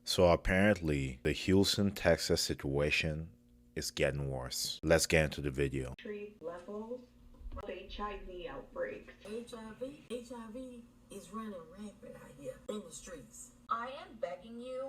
So apparently, the Houston, Texas situation is getting worse. Let's get into the video. Levels of HIV outbreaks. HIV is running rampant out here in the streets. I am begging you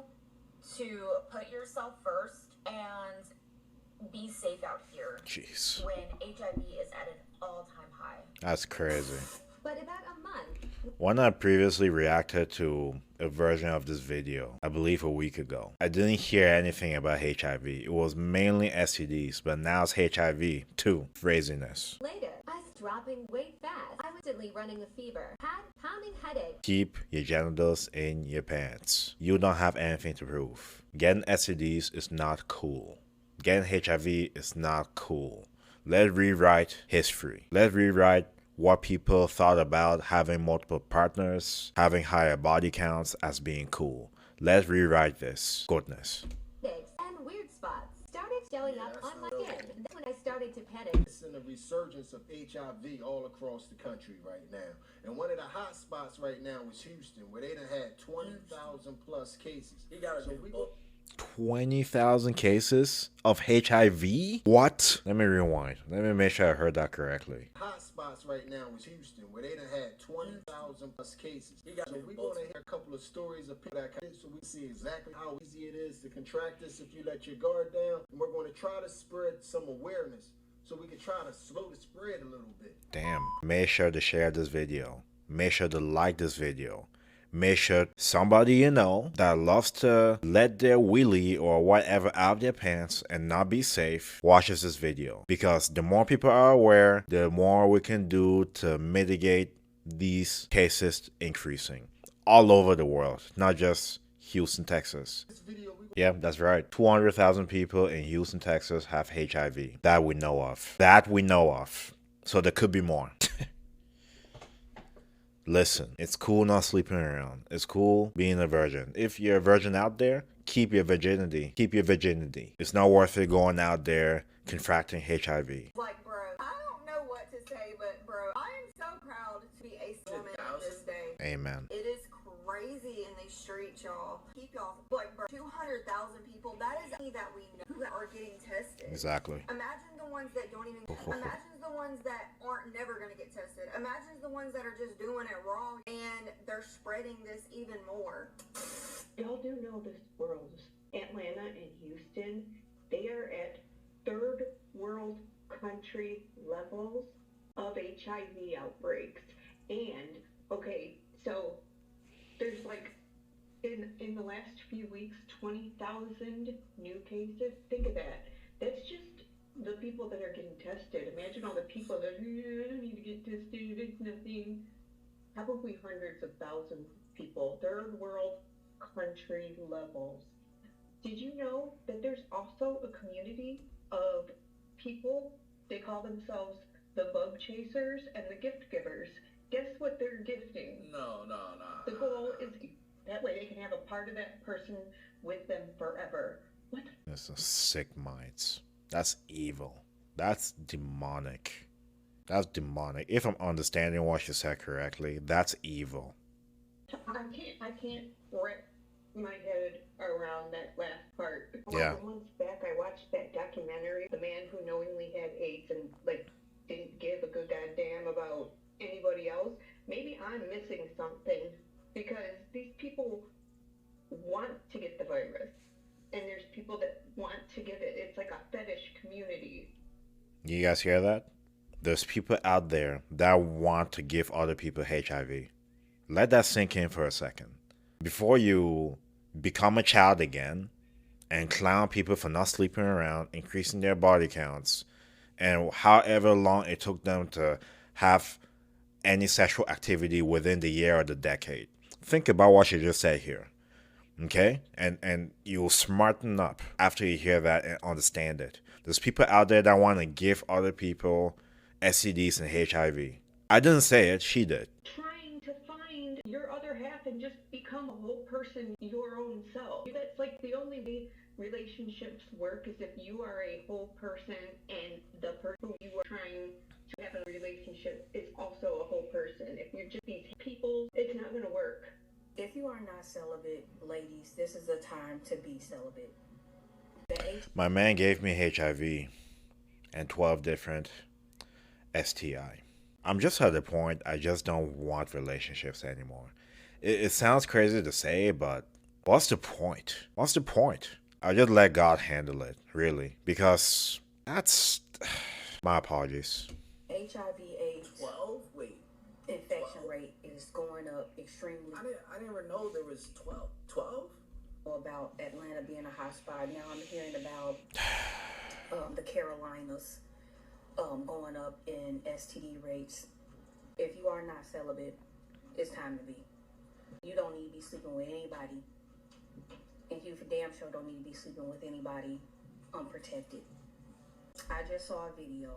to put yourself first and be safe out here. Jeez. When HIV is at an all-time high. That's crazy. But about a month. When I previously reacted to a version of this video, I believe a week ago, I didn't hear anything about HIV. It was mainly STDs, but now it's HIV too. Craziness. Later, I was dropping weight fast. I was instantly running a fever, had pounding headache. Keep your genitals in your pants. You don't have anything to prove. Getting STDs is not cool. Getting HIV is not cool. Let's rewrite history. Let's rewrite what people thought about having multiple partners, having higher body counts as being cool. Let's rewrite this. Goodness. And weird spots started showing up on my skin. That's when I started to panic. It's in a resurgence of HIV all across the country right now. And one of the hot spots right now is Houston, where they done had 20,000 plus cases. You gotta be 20,000 cases of HIV? What? Let me rewind. Let me make sure I heard that correctly. Hot spots right now is Houston, where they done had 20,000 plus cases. So we're going to hear a couple of stories of people that so we see exactly how easy it is to contract this if you let your guard down. And we're going to try to spread some awareness so we can try to slow the spread a little bit. Damn. Make sure to share this video. Make sure to like this video. Make sure somebody you know that loves to let their wheelie or whatever out of their pants and not be safe watches this video. Because the more people are aware, the more we can do to mitigate these cases increasing all over the world, not just Houston, Texas. Yeah, that's right. 200,000 people in Houston, Texas have HIV. That we know of. That we know of. So there could be more. Listen, it's cool not sleeping around. It's cool being a virgin. If you're a virgin out there, keep your virginity. Keep your virginity. It's not worth it going out there contracting HIV. Like, bro, I don't know what to say, but bro, I am so proud to be a woman this day. Amen. It is crazy in these streets, y'all. Keep y'all, like, bro, 200,000 people, that is any that we know that are getting tested. Exactly. Imagine the ones that don't even, imagine the ones that aren't never going to get tested. Imagine the ones that are just doing it raw and they're spreading this even more. Y'all do know this world, Atlanta and Houston, they are at third world country levels of HIV outbreaks. And, okay, so there's like, in the last few weeks, 20,000 new cases. Think of that. That's just the people that are getting tested. Imagine all the people that, I don't need to get tested, it's nothing. Probably hundreds of thousands of people, third world country levels. Did you know that there's also a community of people, they call themselves the bug chasers and the gift givers? Guess what they're gifting? No. The goal is that way they can have a part of that person with them forever. What? That's a sick minds. That's evil. That's demonic. That's demonic. If I'm understanding what you said correctly, that's evil. I can't wrap my head around that last part. Yeah. Months back, I watched that documentary, the man who knowingly had AIDS and like didn't give a good goddamn about anybody else. Maybe I'm missing something because these people want to get the virus, and there's people that want to give it. It's like a fetish community. You guys hear that? There's people out there that want to give other people HIV. Let that sink in for a second. Before you become a child again and clown people for not sleeping around, increasing their body counts, and however long it took them to have any sexual activity within the year or the decade. Think about what you just said here. Okay? And you'll smarten up after you hear that and understand it. There's people out there that want to give other people STDs and HIV. I didn't say it, she did. Trying to find your other half and just become a whole person, your own self. That's like the only way relationships work is if you are a whole person and the person who you are trying to have a relationship is also a whole person. If you're just these people, it's not going to work. If you are not celibate, ladies, this is the time to be celibate. My man gave me HIV and 12 different STI. I'm just at the point I just don't want relationships anymore. It sounds crazy to say, but what's the point? What's the point? I just let God handle it, really, because that's my apologies. HIV/AIDS 12? Wait. infection rate is going up extremely. I never know there was 12. 12? About Atlanta being a hotspot. Now I'm hearing about the Carolinas going up in STD rates. If you are not celibate, it's time to be. You don't need to be sleeping with anybody. And you for damn sure don't need to be sleeping with anybody unprotected. I just saw a video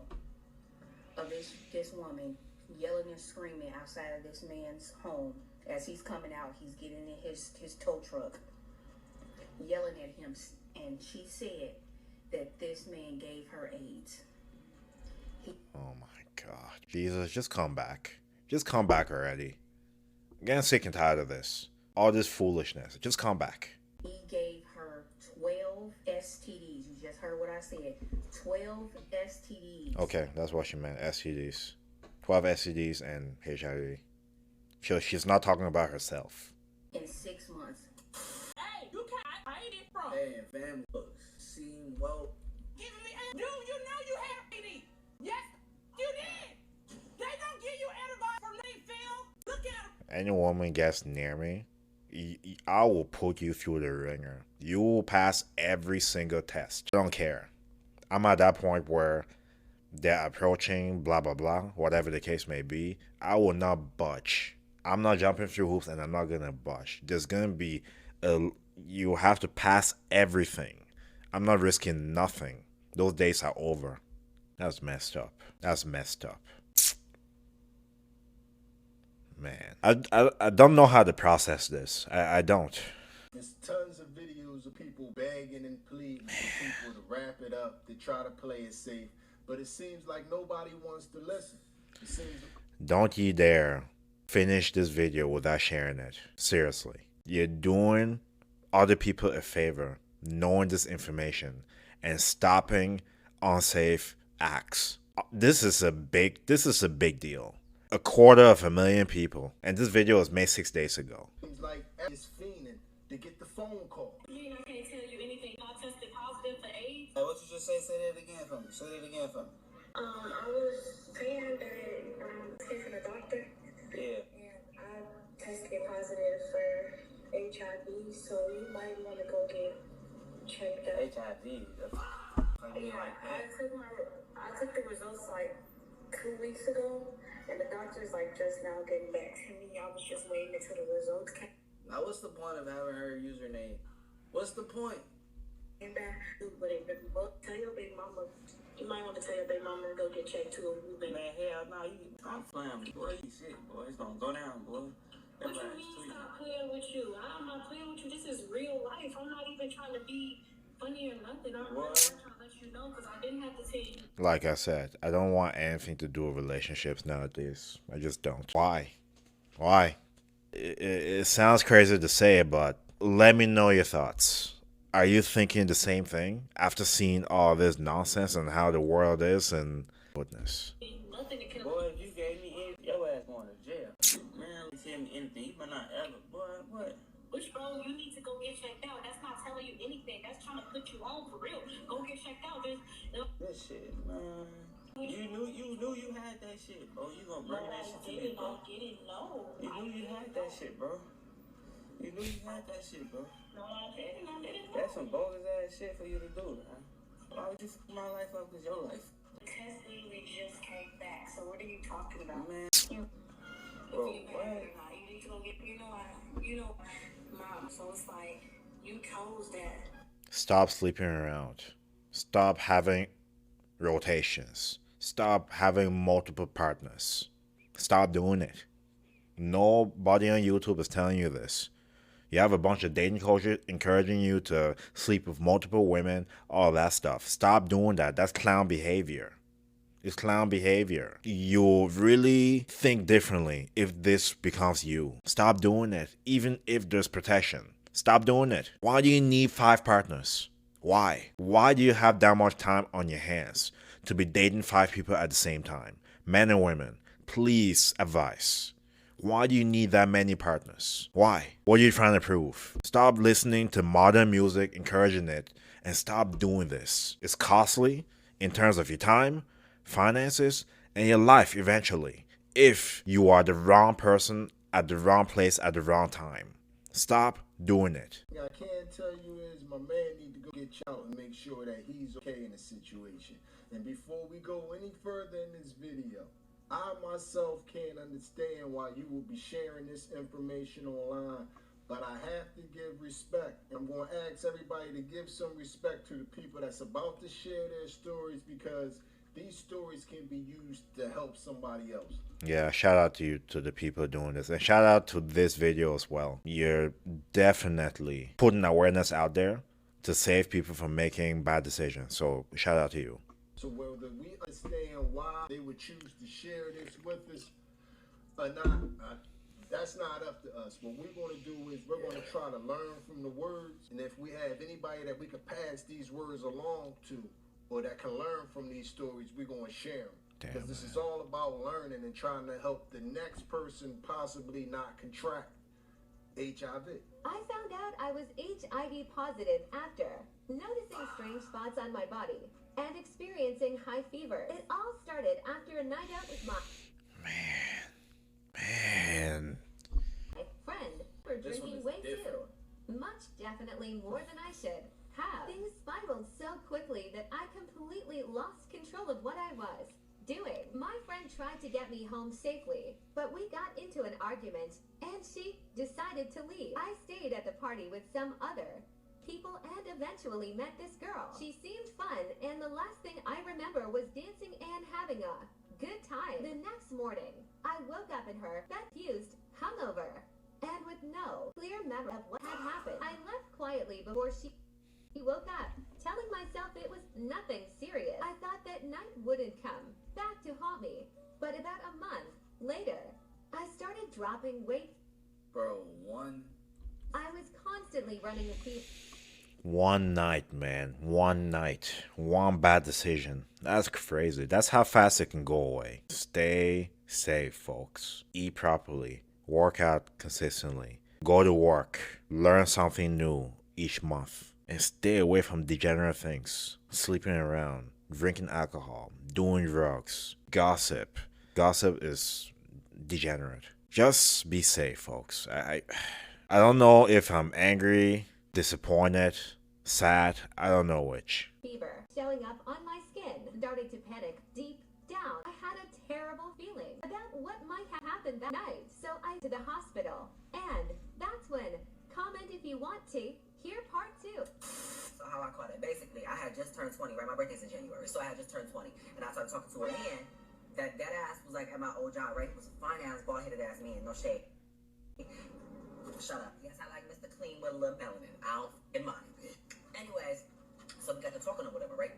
of this woman yelling and screaming outside of this man's home as he's coming out. He's getting in his tow truck, yelling at him, and she said that this man gave her AIDS. Oh my God. Jesus, just come back. Just come back already. I'm getting sick and tired of this. All this foolishness. Just come back. He gave her 12 STDs. You just heard what I said. 12 STDs. Okay, that's what she meant. STDs. 12 STDs and HIV. She's not talking about herself. In 6 months. Hey, you can't hide it from. Hey, family looks seem well. Give me a. You know you have PD. Yes, you did. They don't give you antibiotics from they Phil. Look at them. Any woman gets near me, I will put you through the ringer. You will pass every single test. I don't care. I'm at that point where they're approaching, blah, blah, blah, whatever the case may be. I will not budge. I'm not jumping through hoops and I'm not going to budge. There's going to be you have to pass everything. I'm not risking nothing. Those days are over. That's messed up. That's messed up. Man, I don't know how to process this. I don't. There's tons of videos of people begging and pleading for people to wrap it up, to try to play it safe. But it seems like nobody wants to listen. It seems. Don't you dare finish this video without sharing it. Seriously. You're doing other people a favor knowing this information and stopping unsafe acts. This is a big deal. 250,000 people. And this video was made 6 days ago. Seems like it's fiending to get the phone call. I can't tell you anything. I tested positive for AIDS. Hey, what you just say? Say that again for me. Say that again for me. I was saying that came from the doctor. Yeah. And I tested positive for HIV, so you might want to go get checked out. HIV. I took the results like 2 weeks ago, and the doctor's like just now getting back to me. I was just waiting until the results came. Now, what's the point of having her username? What's the point? But tell your baby mama. You might want to tell your baby mama to go get checked too. Man, hell no, I'm playing, boy. You shit, boy. It's gonna go down, boy. What you mean stop playing with you? I'm not playing with you. This is real life. I'm not even trying to be funny or nothing. I'm really trying to let you know because I didn't have to tell you. Like I said, I don't want anything to do with relationships nowadays. I just don't. Why? It sounds crazy to say it, but let me know your thoughts. Are you thinking the same thing after seeing all this nonsense and how the world is and goodness? Boy, if you gave me any, your ass going to jail. Man, you tell me anything, you might not ever. Boy, what? Which, bro, you need to go get checked out. That's not telling you anything. That's trying to put you on for real. Go get checked out. This shit, man. You knew you had that shit, bro. You gonna bring that shit to me, bro. You knew you had that shit, bro. You knew you had that shit, bro. No, I didn't. That's some bogus ass shit for you to do, man. Why would you fuck my life up with your life? The test literally just came back. So what are you talking about? Man. Bro, what? You need to go get, Mom. So it's like, you chose that. Stop sleeping around. Stop having rotations. Stop having multiple partners. Stop doing it. Nobody on YouTube is telling you this. You have a bunch of dating coaches encouraging you to sleep with multiple women, all that stuff. Stop doing that. That's clown behavior. It's clown behavior. You'll really think differently if this becomes you. Stop doing it, even if there's protection. Stop doing it. Why do you need 5 partners? Why? Why do you have that much time on your hands to be dating 5 people at the same time? Men and women, please advise. Why do you need that many partners? Why? What are you trying to prove? Stop listening to modern music, encouraging it, and stop doing this. It's costly in terms of your time, finances, and your life eventually, if you are the wrong person at the wrong place at the wrong time. Stop doing it. I can tell you is my man need to go get out and make sure that he's okay in the situation. And before we go any further in this video, I myself can't understand why you will be sharing this information online, but I have to give respect. I'm going to ask everybody to give some respect to the people that's about to share their stories, because these stories can be used to help somebody else. Yeah, shout out to you, to the people doing this, and shout out to this video as well. You're definitely putting awareness out there to save people from making bad decisions. So shout out to you. So whether we understand why they would choose to share this with us or not, that's not up to us. What we're going to do is we're going to try to learn from the words, and if we have anybody that we can pass these words along to, or that can learn from these stories, we're going to share them. Because this is all about learning and trying to help the next person possibly not contract HIV. I found out I was HIV positive after noticing strange spots on my body and experiencing high fever. It all started after a night out with my friend. For drinking way too much, definitely more than I should have. Things spiraled so quickly that I completely lost control of what I was doing. My friend tried to get me home safely, but we got into an argument and she decided to leave. I stayed at the party with some other people and eventually met this girl. She seemed fun, and the last thing I remember was dancing and having a good time. The next morning, I woke up in her confused, hungover, and with no clear memory of what had happened. I left quietly before she woke up, telling myself it was nothing serious. I thought that night wouldn't come back to haunt me, but about a month later, I started dropping weight. Bro, I was constantly running a fever. One night, man. One night. One bad decision. That's crazy. That's how fast it can go away. Stay safe, folks. Eat properly. Work out consistently. Go to work. Learn something new each month. And stay away from degenerate things. Sleeping around. Drinking alcohol. Doing drugs. Gossip. Gossip is degenerate. Just be safe, folks. I don't know if I'm angry, disappointed, sad. I don't know which. Fever showing up on my skin. Started to panic deep down. I had a terrible feeling about what might have happened that night. So I went to the hospital. And that's when, comment if you want to, hear part 2. So how I caught it. Basically, I had just turned 20, right? My birthday's in January. So I had just turned 20. And I started talking to a man that ass was like at my old job, right? He was a fine ass, bald headed ass man, no shade. Shut up. Yes, I like Mr. Clean with a little melanin. I don't in mind. Anyways, so we got to talking or whatever, right?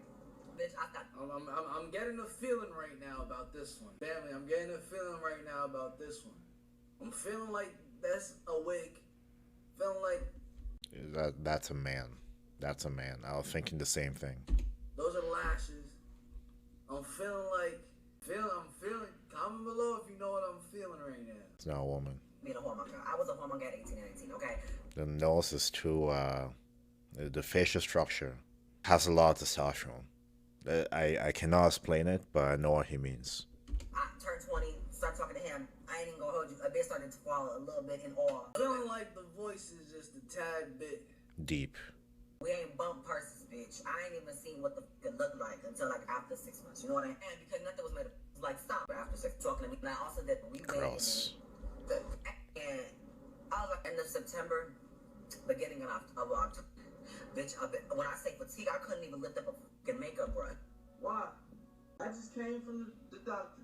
Bitch, I thought I'm getting a feeling right now about this one. Family, I'm getting a feeling right now about this one. I'm feeling like that's a wig. Feeling like that's a man. That's a man. I was thinking the same thing. Those are lashes. I'm feeling like I'm feeling. Comment below if you know what I'm feeling right now. It's not a woman. being a whoremonger. I was a whoremonger at 18 and 19, okay? The nose is too, the facial structure has a lot of testosterone. I cannot explain it, but I know what he means. I turned 20, started talking to him. I ain't even gonna hold you. A bit started to swallow a little bit in awe. Feeling like the voice is just a tad bit Deep. We ain't bumped purses, bitch. I ain't even seen what the f it looked like until like after 6 months. You know what I mean? And because nothing was made of like stop after 6 talking to me. And I also did Gross. And I was like end of September, beginning of October. Bitch, when I say fatigue, I couldn't even lift up a fucking makeup brush. Why? I just came from the doctor,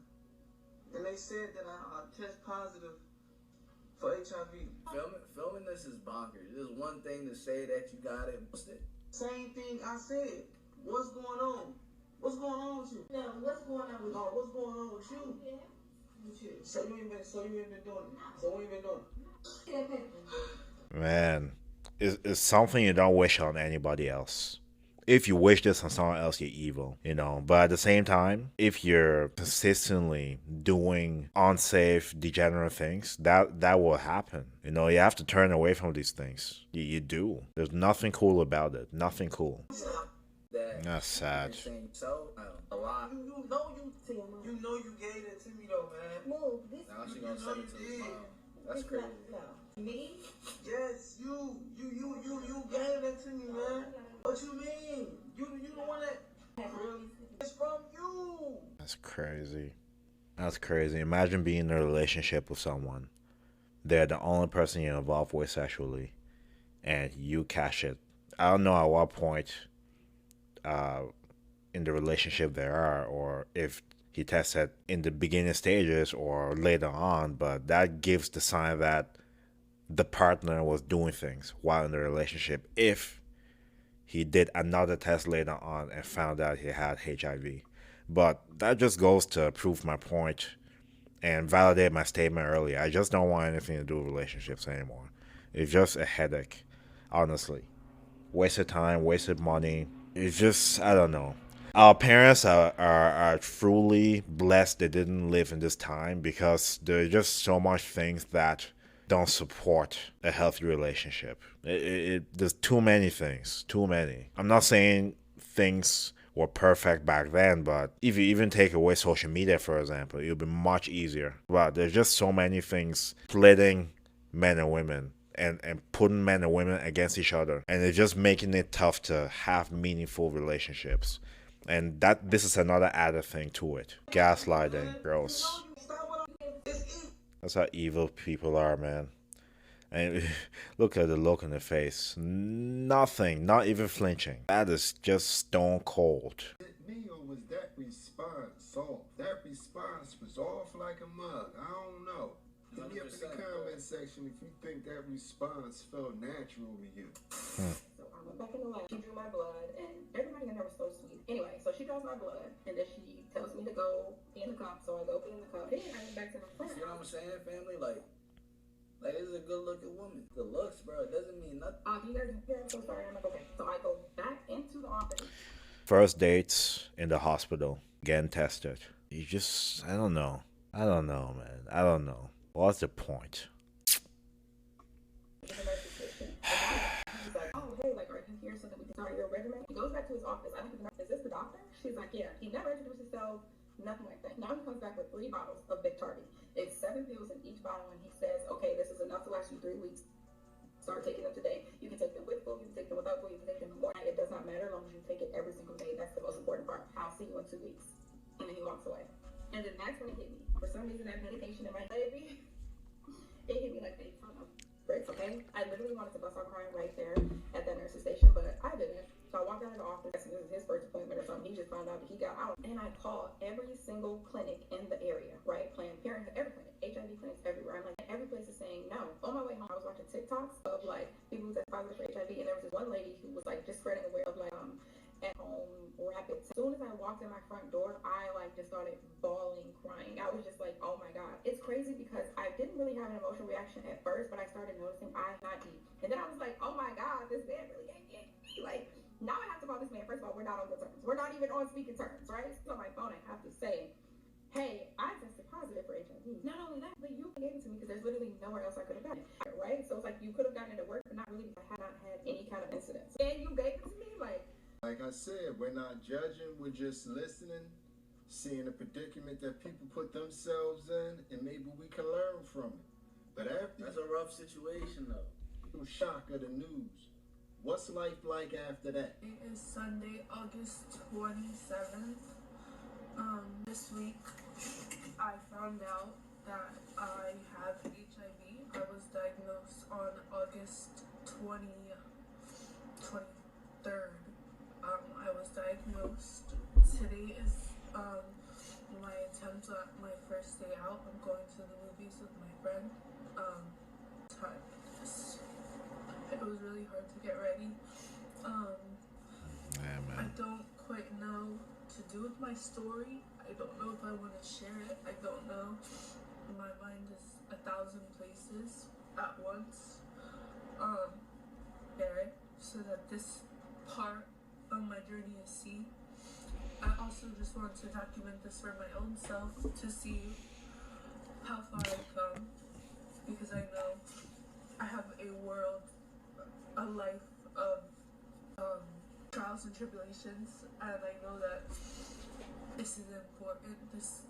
and they said that I test positive for HIV. Filming this is bonkers. There's one thing to say that you got it. Same thing I said. What's going on? What's going on with you? No, what's going on with you? No, what's going on with you? Yeah. With you. So you ain't been doing it. So what you been doing? Man, it's something you don't wish on anybody else. If you wish this on someone else, you're evil, you know. But at the same time, if you're consistently doing unsafe, degenerate things, that will happen. You know, you have to turn away from these things. You do. There's nothing cool about it. Nothing cool. That's sad. So, a lot. You know you gave it to me though, man. Move. This Now she gonna say it to his mom. That's crazy. Me? Yes, you gave it to me, man. What you mean? You the one that really? It's from you. That's crazy. That's crazy. Imagine being in a relationship with someone. They're the only person you're involved with sexually, and you cash it. I don't know at what point in the relationship they are, or if he tested in the beginning stages or later on, but that gives the sign that the partner was doing things while in the relationship if he did another test later on and found out he had HIV. But that just goes to prove my point and validate my statement earlier. I just don't want anything to do with relationships anymore. It's just a headache, honestly. Wasted time, wasted money. It's just, I don't know. Our parents are truly blessed they didn't live in this time because there are just so much things that don't support a healthy relationship. There's too many things, too many. I'm not saying things were perfect back then, but if you even take away social media, for example, it would be much easier. But there's just so many things splitting men and women and putting men and women against each other. And it's just making it tough to have meaningful relationships. And this is another added thing to it. Gaslighting, gross. That's how evil people are, man. And look at the look in their face. Nothing, not even flinching. That is just stone cold. Me, or was that response off? That response was off like a mug. I don't know. Hit me up in the comment section if you think that response felt natural to you. So I went back in the lab. She drew my blood, and everybody in there was so sweet. Anyway, so she draws my blood, and then she tells me to go pee in the cup. So I go pee in the cup. Then I went back to my friend. You know what I'm saying, family? Like this is a good-looking woman. The looks, bro, it doesn't mean nothing. You guys, I'm so sorry. I'm like, okay. So I go back into the office. First dates in the hospital, getting tested. You just, I don't know, man. I don't know. What's the point? He's like, oh, hey, like, are you here so that we can start your regimen? He goes back to his office. I don't even know, is this the doctor? She's like, yeah. He never introduced himself, nothing like that. Now he comes back with 3 bottles of Bictarvy. It's 7 pills in each bottle, and he says, okay, this is enough to last you 3 weeks. Start taking them today. You can take them with food, you can take them without food, you can take them in the morning. It does not matter as long as you take it every single day. That's the most important part. I'll see you in 2 weeks. And then he walks away. And then that's when it hit me. For some reason, that medication in my baby, it hit me like a ton of bricks, okay? I literally wanted to bust out crying right there at that nurse's station, but I didn't. So I walked out of the office, this is his first appointment or something. He just found out that he got out. And I called every single clinic in the area, right? Planned Parenthood, every clinic, HIV clinics everywhere. I'm like, every place is saying no. On my way home, I was watching TikToks of like people who tested positive for HIV, and there was this one lady who was like just spreading the word of like at home rapid. As soon as I walked in my front door, I like just started bawling, crying. I was just like, oh my God. It's crazy because I didn't really have an emotional reaction at first, but I started noticing I'm not deep. And then I was like, oh my God, this man really ain't getting me. Like, now I have to call this man. First of all, we're not on good terms. We're not even on speaking terms, right? So on my phone, I have to say, hey, I tested positive for HIV. Not only that, but you gave it to me because there's literally nowhere else I could have gotten it, right? So it's like you could have gotten it to work, but not really because I had not had any kind of incidents. And you gave it to me, like I said, we're not judging, we're just listening, seeing the predicament that people put themselves in, and maybe we can learn from it. But after that's a rough situation, though. The shock of the news. What's life like after that? It is Sunday, August 27th. This week, I found out that I have HIV. I was diagnosed on August 23rd. I was diagnosed. Today is my attempt at my first day out. I'm going to the movies with my friend. It was really hard to get ready. I don't quite know to do with my story. I don't know if I want to share it. I don't know. My mind is 1,000 places at once. Share it so that this part of my journey is seen. I also just want to document this for my own self to see how far I've come, because I know I have a life of trials and tribulations, and I know that this is important. This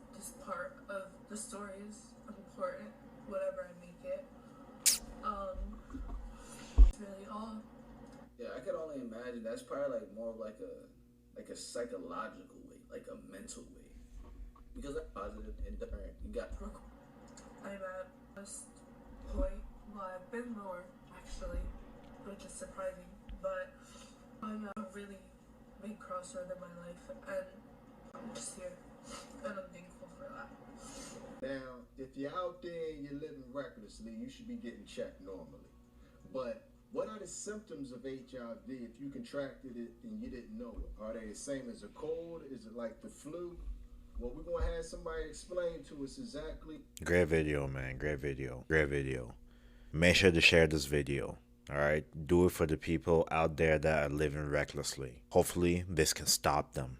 part of the story is important, whatever I make it. That's really all. Yeah, I could only imagine that's probably like more of like a psychological way, like a mental way, because that's positive and different. You got. I'm at this point. Well, I've been more actually, which is surprising, but I'm at a really big crossroad in my life, and I'm just here, and I'm thankful for that. Now, if you're out there and you're living recklessly, you should be getting checked normally. But what are the symptoms of HIV if you contracted it and you didn't know it? Are they the same as a cold? Is it like the flu? Well, we're going to have somebody explain to us exactly. Great video, man. Great video. Great video. Make sure to share this video. All right? Do it for the people out there that are living recklessly. Hopefully, this can stop them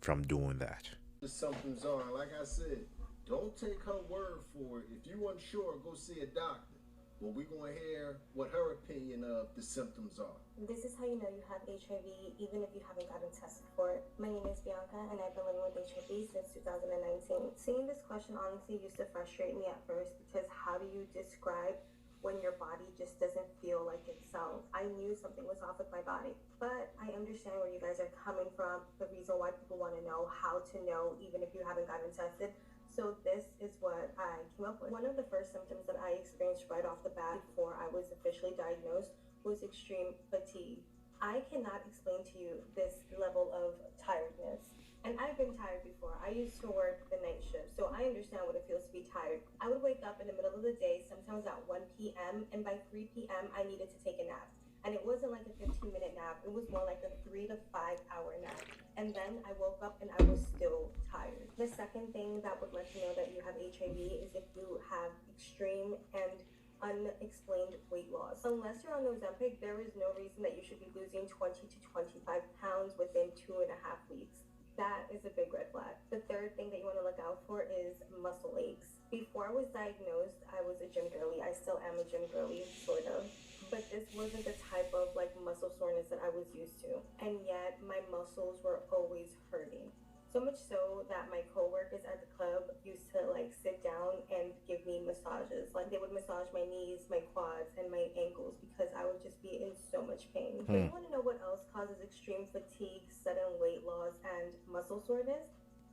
from doing that. The symptoms are, like I said, don't take her word for it. If you're unsure, go see a doctor. Well, we're going to hear what her opinion of the symptoms are. This is how you know you have HIV, even if you haven't gotten tested for it. My name is Bianca, and I've been living with HIV since 2019. Seeing this question honestly used to frustrate me at first, because how do you describe when your body just doesn't feel like itself? I knew something was off with my body, but I understand where you guys are coming from, the reason why people want to know how to know even if you haven't gotten tested. So this is what I came up with. One of the first symptoms that I experienced right off the bat before I was officially diagnosed was extreme fatigue. I cannot explain to you this level of tiredness. And I've been tired before. I used to work the night shift, so I understand what it feels to be tired. I would wake up in the middle of the day, sometimes at 1 p.m., and by 3 p.m. I needed to take a nap. And it wasn't like a 15-minute nap. It was more like a 3 to 5 hour nap. And then I woke up and I was still tired. The second thing that would let you know that you have HIV is if you have extreme and unexplained weight loss. Unless you're on Ozempic, there is no reason that you should be losing 20 to 25 pounds within 2.5 weeks. That is a big red flag. The third thing that you want to look out for is muscle aches. Before I was diagnosed, I was a gym girly. I still am a gym girly, sort of. But this wasn't the type of like muscle soreness that I was used to. And yet my muscles were always hurting. So much so that my coworkers at the club used to like sit down and give me massages. Like they would massage my knees, my quads, and my ankles because I would just be in so much pain. But you want to know what else causes extreme fatigue, sudden weight loss, and muscle soreness?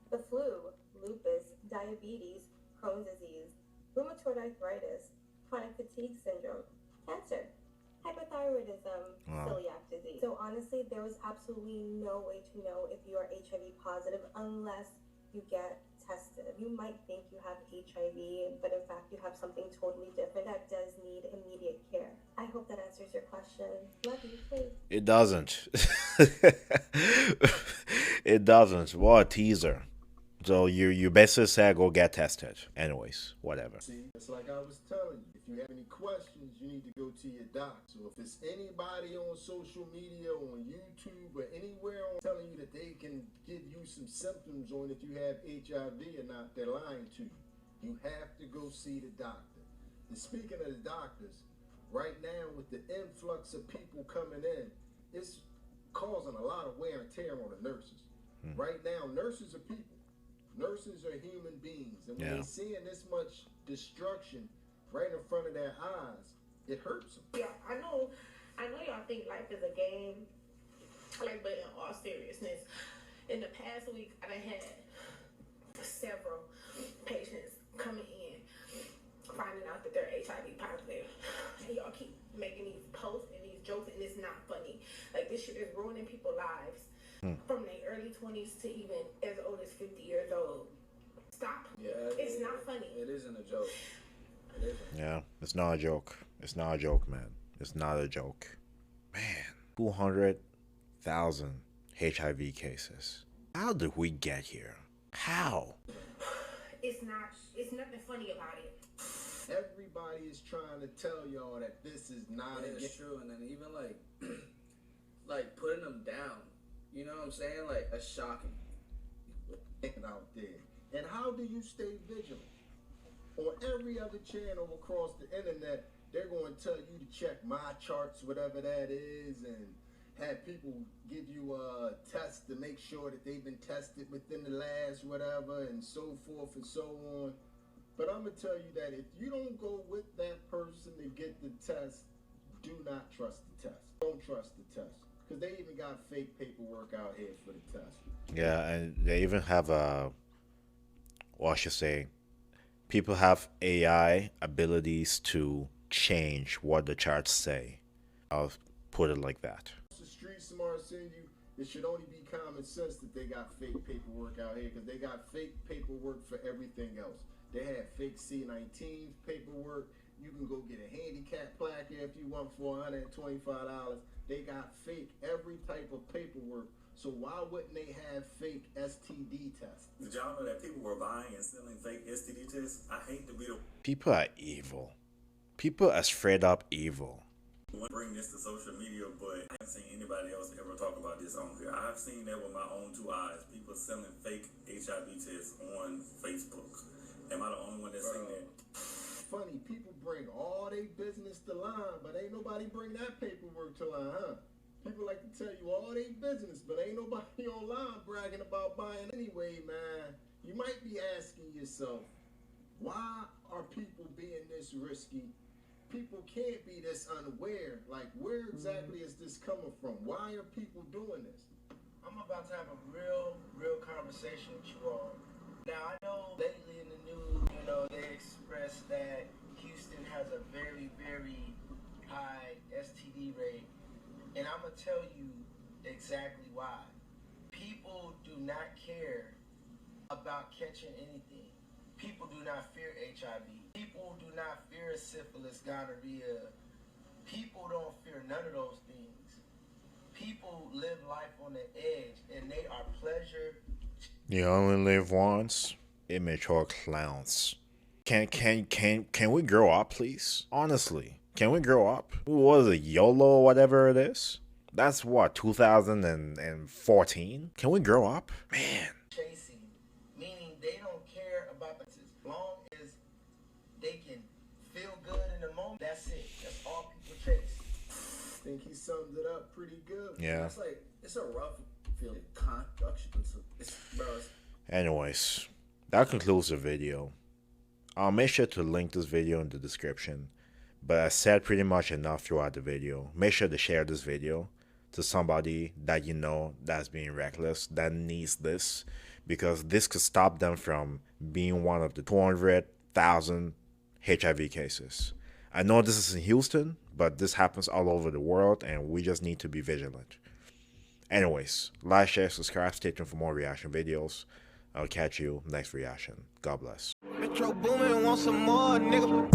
The flu, lupus, diabetes, Crohn's disease, rheumatoid arthritis, chronic fatigue syndrome, cancer, hypothyroidism, celiac disease. So honestly, there was absolutely no way to know if you are HIV positive unless you get tested. You might think you have HIV, but in fact you have something totally different that does need immediate care. I hope that answers your question. Love you, please. It doesn't. It doesn't. What a teaser. So you basically said go get tested. Anyways, whatever. See, it's like I was telling you. If you have any questions, you need to go to your doc. So if it's anybody on social media, on YouTube, or anywhere telling you that they can give you some symptoms on if you have HIV or not, they're lying to you. You have to go see the doctor. And speaking of the doctors, right now with the influx of people coming in, it's causing a lot of wear and tear on the nurses. Right now, nurses are people. Nurses are human beings, and when they're seeing this much destruction right in front of their eyes, it hurts them. Yeah, I know y'all think life is a game, like, but in all seriousness, in the past week, I've had several patients coming in, finding out that they're HIV positive, and y'all keep making these posts and these jokes, and it's not funny. Like, this shit is ruining people's lives. From their early 20s to even as old as 50 years old. Stop. Yeah, it's not funny. It isn't a joke. It isn't. Yeah, it's not a joke. It's not a joke, man. It's not a joke. Man, 200,000 HIV cases. How did we get here? How? It's nothing funny about it. Everybody is trying to tell y'all that this is not a it's true, and then even like putting them down, you know what I'm saying? Like, that's shocking. Out there. And how do you stay vigilant? On every other channel across the internet, they're going to tell you to check my charts, whatever that is, and have people give you a test to make sure that they've been tested within the last whatever, and so forth and so on. But I'm going to tell you that if you don't go with that person to get the test, do not trust the test. Don't trust the test. Because they even got fake paperwork out here for the test. Yeah, and they even have well, I should say, people have AI abilities to change what the charts say. I'll put it like that. The street smarts in you, it should only be common sense that they got fake paperwork out here, because they got fake paperwork for everything else. They have fake C-19 paperwork. You can go get a handicap plaque if you want for $125. They got fake every type of paperwork. So why wouldn't they have fake STD tests? Did y'all know that people were buying and selling fake STD tests? I hate to be the People are evil. People are straight up evil. one to bring this to social media, but I haven't seen anybody else ever talk about this on here. I've seen that with my own two eyes. People selling fake HIV tests on Facebook. Am I the only one that's seen that? Funny, people bring all their business to line, but ain't nobody bring that paperwork to line, huh? People like to tell you all their business, but ain't nobody online bragging about buying anyway, man. You might be asking yourself, why are people being this risky? People can't be this unaware. Like, where exactly is this coming from? Why are people doing this? I'm about to have a real conversation with you all. Now, I know lately in the news, you know, they expressed that Houston has a very, very high STD rate. And I'm going to tell you exactly why. People do not care about catching anything. People do not fear HIV. People do not fear syphilis, gonorrhea. People don't fear none of those things. People live life on the edge, and they are pleasure. You only live once. Immature clowns. Can we grow up, please? Honestly, can we grow up? What is it, YOLO or whatever it is? That's what, 2014? Can we grow up? Man. Chasing, meaning they don't care about it as long as they can feel good in the moment. That's it. That's all people chase. I think he summed it up pretty good. Yeah. It's like, it's a rough feeling. Conduction. Anyways, that concludes the video. I'll make sure to link this video in the description. But I said pretty much enough throughout the video. Make sure to share this video to somebody that you know that's being reckless, that needs this, because this could stop them from being one of the 200,000 HIV cases. I know this is in Houston, but this happens all over the world, and we just need to be vigilant. Anyways, like, share, subscribe, stay tuned for more reaction videos. I'll catch you next reaction. God bless. Metro Boomin, want some more, nigga.